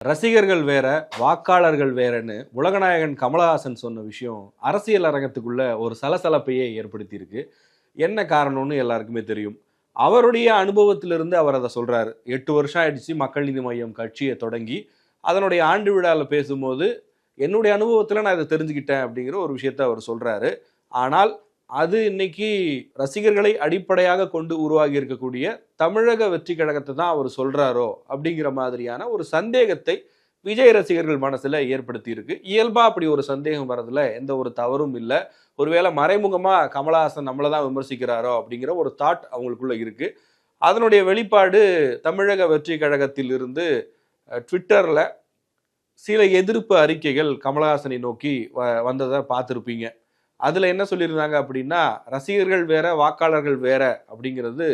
ரசிகர்கள் வேற, வாக்காளர்கள் வேறன்னு உலகநாயகன் கமலஹாசன் சொன்ன விஷயம் அரசியல் அரங்கத்துக்குள்ள ஒரு சலசலப்பையே ஏற்படுத்தியிருக்கு. என்ன காரணம்னு எல்லாருக்குமே தெரியும். அவருடைய அனுபவத்திலிருந்து அவர் அத சொல்றாரு. 8 வருஷம் ஆயிடுச்சு மக்கள் நீதி மய்யம் கட்சிய தொடங்கி, அதனுடைய ஆண்டு விழால பேசும்போது, என்னுடைய அனுபவத்துல நான் இத தெரிஞ்சுக்கிட்டேன் அப்படிங்கிற ஒரு விஷயத்த அவர் சொல்றாரு. ஆனால் அது இன்னைக்கு ரசிகர்களை அடிப்படையாக கொண்டு உருவாகி இருக்கக்கூடிய தமிழக வெற்றி கழகத்தை தான் அவர் சொல்றாரோ அப்படிங்கிற மாதிரியான ஒரு சந்தேகத்தை விஜய் ரசிகர்கள் மனசுல ஏற்படுத்தி இருக்கு. இயல்பா அப்படி ஒரு சந்தேகம் வரதுல எந்த ஒரு தவறும் இல்லை. ஒருவேளை மறைமுகமா கமலஹாசன் நம்மளை தான் விமர்சிக்கிறாரோ அப்படிங்கிற ஒரு தாட் அவங்களுக்குள்ள இருக்கு. அதனுடைய வெளிப்பாடு தமிழக வெற்றி கழகத்தில் இருந்து ட்விட்டர்ல சில எதிர்ப்பு அறிக்கைகள் கமலஹாசனை நோக்கி வந்ததை பார்த்துருப்பீங்க. அதுல என்ன சொல்லியிருந்தாங்க அப்படின்னா, ரசிகர்கள் வேற, வாக்காளர்கள் வேற அப்படிங்கிறது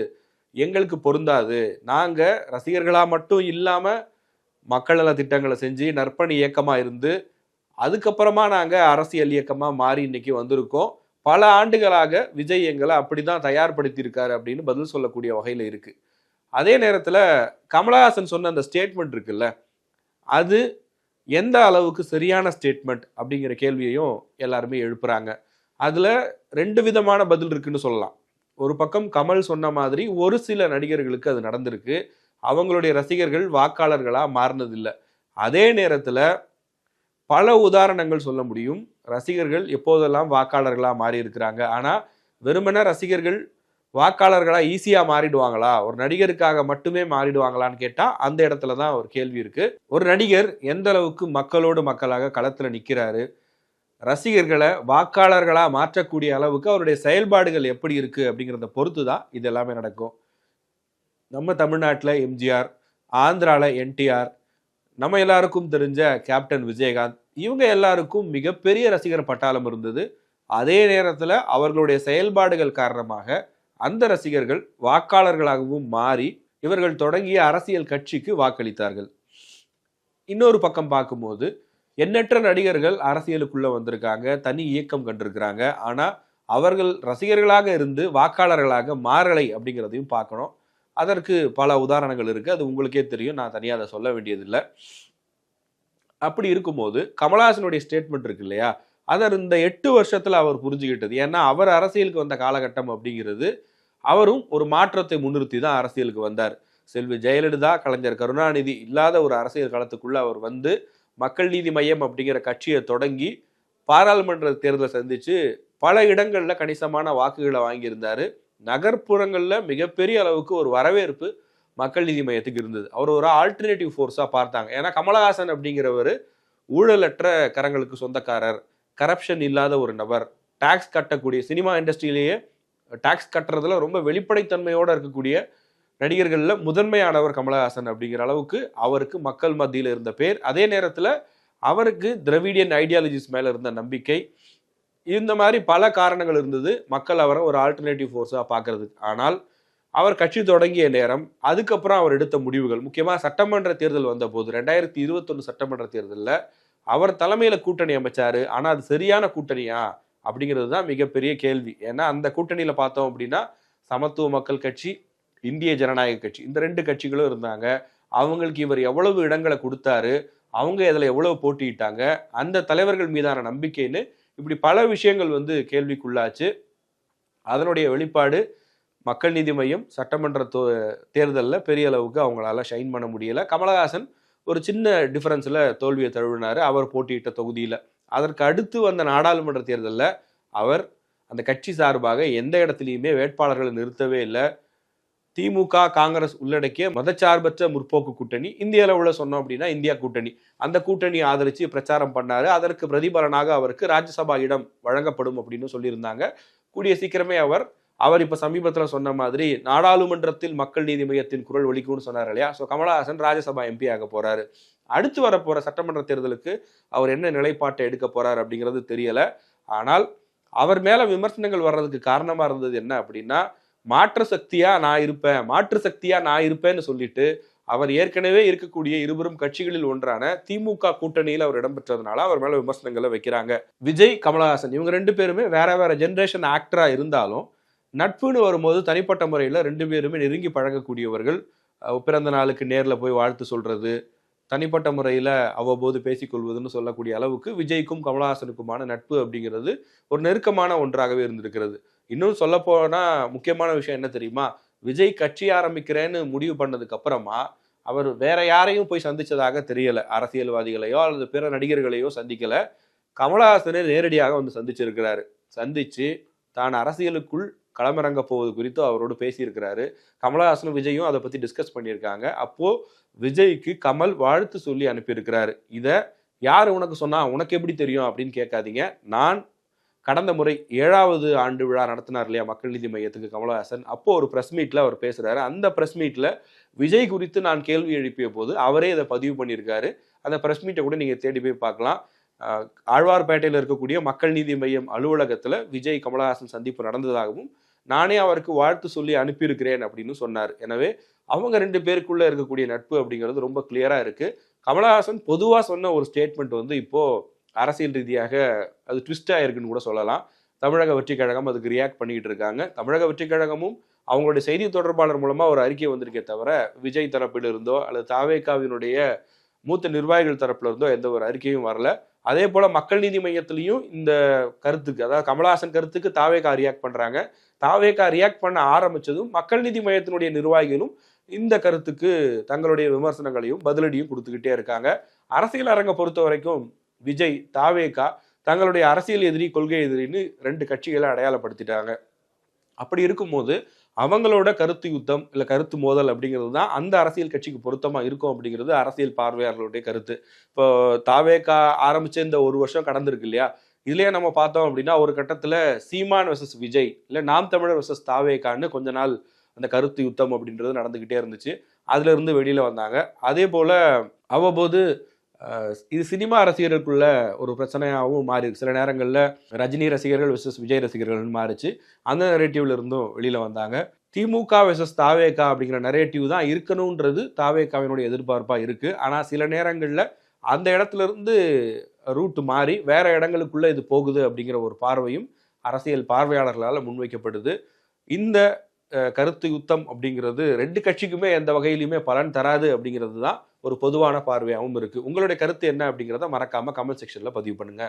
எங்களுக்கு பொருந்தாது. நாங்க ரசிகர்களா மட்டும் இல்லாம மக்கள் நல திட்டங்களை செஞ்சு நற்பணி இயக்கமா இருந்து, அதுக்கப்புறமா நாங்க அரசியல் இயக்கமா மாறி இன்னைக்கு வந்திருக்கோம். பல ஆண்டுகளாக விஜய் எங்களை அப்படிதான் தயார்படுத்தி இருக்காரு அப்படின்னு பதில் சொல்லக்கூடிய வகையில இருக்கு. அதே நேரத்துல கமலஹாசன் சொன்ன அந்த ஸ்டேட்மெண்ட் இருக்குல்ல, அது எந்த அளவுக்கு சரியான ஸ்டேட்மெண்ட் அப்படிங்கிற கேள்வியையும் எல்லாருமே எழுப்புறாங்க. அதுல 2 விதமான பதில் இருக்குன்னு சொல்லலாம். ஒரு பக்கம் கமல் சொன்ன மாதிரி ஒரு சில நடிகர்களுக்கு அது நடந்திருக்கு. அவங்களுடைய ரசிகர்கள் வாக்காளர்களா மாறினதில்லை. அதே நேரத்துல பல உதாரணங்கள் சொல்ல முடியும். ரசிகர்கள் எப்போதெல்லாம் வாக்காளர்களா மாறி இருக்கிறாங்க. ஆனா வெறுமனே ரசிகர்கள் வாக்காளர்களா ஈஸியா மாறிடுவாங்களா, ஒரு நடிகருக்காக மட்டுமே மாறிடுவாங்களான்னு கேட்டா அந்த இடத்துல தான் ஒரு கேள்வி இருக்கு. ஒரு நடிகர் எந்த அளவுக்கு மக்களோடு மக்களாக களத்துல நிக்கிறாரு, ரசிகர்களை வாக்காளர்களா மாற்றக்கூடிய அளவுக்கு அவருடைய செயல்பாடுகள் எப்படி இருக்கு அப்படிங்கிறத பொறுத்து தான் இது எல்லாமே நடக்கும். நம்ம தமிழ்நாட்டில் எம்ஜிஆர், ஆந்திரால என்டிஆர், நம்ம எல்லாருக்கும் தெரிஞ்ச கேப்டன் விஜயகாந்த், இவங்க எல்லாருக்கும் மிகப்பெரிய ரசிகர் பட்டாளம் இருந்தது. அதே நேரத்தில் அவர்களுடைய செயல்பாடுகள் காரணமாக அந்த ரசிகர்கள் வாக்காளர்களாகவும் மாறி இவர்கள் தொடங்கிய அரசியல் கட்சிக்கு வாக்களித்தார்கள். இன்னொரு பக்கம் பார்க்கும்போது எண்ணற்ற நடிகர்கள் அரசியலுக்குள்ள வந்திருக்காங்க, தனி இயக்கம் கண்டிருக்கிறாங்க. ஆனா அவர்கள் ரசிகர்களாக இருந்து வாக்காளர்களாக மாறலை அப்படிங்கிறதையும் பார்க்கணும். அதற்கு பல உதாரணங்கள் இருக்கு. அது உங்களுக்கே தெரியும், நான் தனியாக அதை சொல்ல வேண்டியதில்லை. அப்படி இருக்கும்போது கமலஹாசனுடைய ஸ்டேட்மெண்ட் இருக்கு இல்லையா, அதை இந்த 8 வருஷத்துல அவர் புரிஞ்சுக்கிட்டது. ஏன்னா அவர் அரசியலுக்கு வந்த காலகட்டம் அப்படிங்கிறது, அவரும் ஒரு மாற்றத்தை முன்னிறுத்தி தான் அரசியலுக்கு வந்தார். செல்வி ஜெயலலிதா, கலைஞர் கருணாநிதி இல்லாத ஒரு அரசியல் களத்துக்குள்ள அவர் வந்து மக்கள் நீதி மையம் அப்படிங்கிற கட்சியை தொடங்கி பாராளுமன்ற தேர்தலை சந்திச்சு பல இடங்கள்ல கணிசமான வாக்குகளை வாங்கியிருந்தாரு. நகர்ப்புறங்கள்ல மிகப்பெரிய அளவுக்கு ஒரு வரவேற்பு மக்கள் நீதி மையத்துக்கு இருந்தது. அவர் ஒரு ஆல்டர்னேட்டிவ் ஃபோர்ஸா பார்த்தாங்க. ஏன்னா கமலஹாசன் அப்படிங்கிறவர் ஊழலற்ற கரங்களுக்கு சொந்தக்காரர், கரப்ஷன் இல்லாத ஒரு நபர், டாக்ஸ் கட்டக்கூடிய, சினிமா இண்டஸ்ட்ரியிலேயே டாக்ஸ் கட்டுறதுல ரொம்ப வெளிப்படைத்தன்மையோட இருக்கக்கூடிய நடிகர்கள்ல முதன்மையானவர் கமலஹாசன் அப்படிங்கிற அளவுக்கு அவருக்கு மக்கள் மத்தியில் இருந்த பேர். அதே நேரத்தில் அவருக்கு திராவிடியன் ஐடியாலஜிஸ் மேல இருந்த நம்பிக்கை, இந்த மாதிரி பல காரணங்கள் இருந்தது மக்கள் அவரை ஒரு ஆல்டர்னேட்டிவ் ஃபோர்ஸா பார்க்கறதுக்கு. ஆனால் அவர் கட்சி தொடங்கிய நேரம், அதுக்கப்புறம் அவர் எடுத்த முடிவுகள், முக்கியமாக சட்டமன்ற தேர்தல் வந்த போது 2021 சட்டமன்ற தேர்தலில் அவர் தலைமையில கூட்டணி அமைச்சாரு. ஆனால் அது சரியான கூட்டணியா அப்படிங்கிறது தான் மிகப்பெரிய கேள்வி. ஏன்னா அந்த கூட்டணியில பார்த்தோம் அப்படின்னா சமத்துவ மக்கள் கட்சி, இந்திய ஜனநாயக கட்சி, இந்த 2 கட்சிகளும் இருந்தாங்க. அவங்களுக்கு இவர் எவ்வளவு இடங்களை கொடுத்தாரு, அவங்க இதில் எவ்வளவு போட்டியிட்டாங்க, அந்த தலைவர்கள் மீதான நம்பிக்கைன்னு இப்படி பல விஷயங்கள் வந்து கேள்விக்குள்ளாச்சு. அதனுடைய வெளிப்பாடு மக்கள் நீதி மையம் சட்டமன்ற தேர்தலில் பெரிய அளவுக்கு அவங்களால ஷைன் பண்ண முடியல. கமலஹாசன் ஒரு சின்ன டிஃபரன்ஸில் தோல்வியை தழுவினார் அவர் போட்டியிட்ட தொகுதியில். அதற்கு அடுத்து வந்த நாடாளுமன்ற தேர்தலில் அவர் அந்த கட்சி சார்பாக எந்த இடத்துலையுமே வேட்பாளர்களை நிறுத்தவே இல்லை. திமுக, காங்கிரஸ் உள்ளடக்கிய மதச்சார்பற்ற முற்போக்கு கூட்டணி, இந்திய அளவுல சொன்னோம் அப்படின்னா இந்தியா கூட்டணி, அந்த கூட்டணியை ஆதரிச்சு பிரச்சாரம் பண்ணாரு. அதற்கு பிரதிபலனாக அவருக்கு ராஜ்யசபா இடம் வழங்கப்படும் அப்படின்னு சொல்லியிருந்தாங்க. கூடிய சீக்கிரமே அவர் இப்ப சமீபத்தில் சொன்ன மாதிரி நாடாளுமன்றத்தில் மக்கள் நீதி மையத்தின் குரல் ஒலிக்கும்னு சொன்னார் இல்லையா. ஸோ கமலஹாசன் ராஜ்யசபா எம்பி ஆக போறாரு. அடுத்து வரப்போற சட்டமன்ற தேர்தலுக்கு அவர் என்ன நிலைப்பாட்டை எடுக்க போறாரு அப்படிங்கிறது தெரியல. ஆனால் அவர் மேல விமர்சனங்கள் வர்றதுக்கு காரணமா இருந்தது என்ன அப்படின்னா, மாற்று சக்தியா நான் இருப்பேன்னு சொல்லிட்டு அவர் ஏற்கனவே இருக்கக்கூடிய இருவரும் கட்சிகளில் ஒன்றான திமுக கூட்டணியில் அவர் இடம்பெற்றதுனால அவர் மேல விமர்சனங்களை வைக்கிறாங்க. விஜய், கமலஹாசன் இவங்க 2 பேருமே வேற வேற ஜென்ரேஷன் ஆக்டரா இருந்தாலும் நட்புன்னு வரும்போது தனிப்பட்ட முறையில் 2 பேருமே நெருங்கி பழகக்கூடியவர்கள். பிறந்த நாளுக்கு நேரில் போய் வாழ்த்து சொல்றது, தனிப்பட்ட முறையில் அவ்வப்போது பேசிக்கொள்வதுன்னு சொல்லக்கூடிய அளவுக்கு விஜய்க்கும் கமலஹாசனுக்குமான நட்பு அப்படிங்கிறது ஒரு நெருக்கமான ஒன்றாகவே இருந்திருக்கிறது. இன்னும் சொல்லப்போனா முக்கியமான விஷயம் என்ன தெரியுமா? விஜய் கட்சி ஆரம்பிக்கிறேன்னு முடிவு பண்ணதுக்கு அப்புறமா அவர் வேற யாரையும் போய் சந்திச்சதாக தெரியல. அரசியல்வாதிகளையோ அல்லது பிற நடிகர்களையோ சந்திக்கல. கமலஹாசனை நேரடியாக வந்து சந்திச்சிருக்கிறாரு. சந்திச்சு தான் அரசியலுக்குள் களமிறங்க போவது குறித்து அவரோடு பேசியிருக்கிறாரு. கமலஹாசனும் விஜயும் அதை பத்தி டிஸ்கஸ் பண்ணியிருக்காங்க. அப்போ விஜய்க்கு கமல் வாழ்த்து சொல்லி அனுப்பியிருக்கிறாரு. இத யாரு உனக்கு சொன்னா? உனக்கு எப்படி தெரியும் அப்படின்னு கேட்காதீங்க. நான் கடந்த முறை 7வது ஆண்டு விழா நடத்தினார் இல்லையா மக்கள் நீதி மையத்துக்கு கமலஹாசன். அப்போ ஒரு பிரஸ் மீட்ல அவர் பேசுறாரு. அந்த பிரஸ் மீட்ல விஜய் குறித்து நான் கேள்வி எழுப்பிய போது அவரே இதை பதிவு பண்ணியிருக்காரு. அந்த பிரஸ் மீட்டை கூட நீங்க தேடி போய் பார்க்கலாம். ஆழ்வார்பேட்டையில் இருக்கக்கூடிய மக்கள் நீதி மையம் அலுவலகத்துல விஜய் கமலஹாசன் சந்திப்பு நடந்ததாகவும் நானே அவருக்கு வாழ்த்து சொல்லி அனுப்பியிருக்கிறேன் அப்படின்னு சொன்னார். எனவே அவங்க 2 பேருக்குள்ள இருக்கக்கூடிய நட்பு அப்படிங்கிறது ரொம்ப கிளியரா இருக்கு. கமலஹாசன் பொதுவா சொன்ன ஒரு ஸ்டேட்மெண்ட் வந்து இப்போ அரசியல் ரீதியாக அது ட்விஸ்ட் ஆயிருக்குன்னு கூட சொல்லலாம். தமிழக வெற்றிக் கழகம் அதுக்கு ரியாக்ட் பண்ணிக்கிட்டு இருக்காங்க. தமிழக வெற்றிக் கழகமும் அவங்களுடைய செய்தி தொடர்பாளர் மூலமா ஒரு அறிக்கை வந்திருக்கே தவிர விஜய் தரப்பில் இருந்தோ அல்லது தாவேகாவினுடைய மூத்த நிர்வாகிகள் தரப்புல இருந்தோ எந்த ஒரு அறிக்கையும் வரல. அதே போல மக்கள் நீதி மையத்திலையும் இந்த கருத்துக்கு, அதாவது கமலஹாசன் கருத்துக்கு தாவேகா ரியாக்ட் பண்றாங்க. தாவேகா ரியாக்ட் பண்ண ஆரம்பிச்சதும் மக்கள் நீதி மையத்தினுடைய நிர்வாகிகளும் இந்த கருத்துக்கு தங்களுடைய விமர்சனங்களையும் பதிலடியும் கொடுத்துக்கிட்டே இருக்காங்க. அரசியல் அரங்க பொறுத்த வரைக்கும் விஜய், தாவேகா தங்களுடைய அரசியல் எதிரி, கொள்கை எதிரின்னு 2 கட்சிகளை அடையாளப்படுத்திட்டாங்க. அப்படி இருக்கும்போது அவங்களோட கருத்து யுத்தம் இல்ல கருத்து மோதல் அப்படிங்கிறது தான் அந்த அரசியல் கட்சிக்கு பொருத்தமா இருக்கும் அப்படிங்கிறது அரசியல் பார்வையாளர்களுடைய கருத்து. இப்போ தாவேகா ஆரம்பிச்ச இந்த 1 வருஷம் கடந்திருக்கு இல்லையா? இதுலயே நம்ம பார்த்தோம் அப்படின்னா ஒரு கட்டத்துல சீமான் வெர்சஸ் விஜய், இல்ல நாம் தமிழர் வெர்சஸ் தாவேகான்னு கொஞ்ச நாள் அந்த கருத்து யுத்தம் அப்படின்றது நடந்துகிட்டே இருந்துச்சு. அதுல இருந்து வெளியில வந்தாங்க. அதே போல அவ்வப்போது இது சினிமா ரசிகர்களுக்குள்ள ஒரு பிரச்சனையாகவும் மாறி சில நேரங்களில் ரஜினி ரசிகர்கள் வெர்சஸ் விஜய் ரசிகர்கள்னு மாறிச்சு. அந்த நரேட்டிவ்ல இருந்தும் வெளியில வந்தாங்க. திமுக வெர்சஸ் தாவேகா அப்படிங்கிற நரேட்டிவ் தான் இருக்கணும்ன்றது தாவேகாவினுடைய எதிர்பார்ப்பா இருக்கு. ஆனா சில நேரங்கள்ல அந்த இடத்துல இருந்து ரூட் மாறி வேற இடங்களுக்குள்ள இது போகுது அப்படிங்கிற ஒரு பார்வையும் அரசியல் பார்வையாளர்களால் முன்வைக்கப்படுது. இந்த கருத்து யுத்தம் அப்படிங்கிறது 2 கட்சிக்குமே எந்த வகையிலுமே பலன் தராது அப்படிங்கிறது தான் ஒரு பொதுவான பார்வையாகவும் இருக்கு. உங்களுடைய கருத்து என்ன அப்படிங்கிறத மறக்காம கமெண்ட் செக்ஷன்ல பதிவு பண்ணுங்க.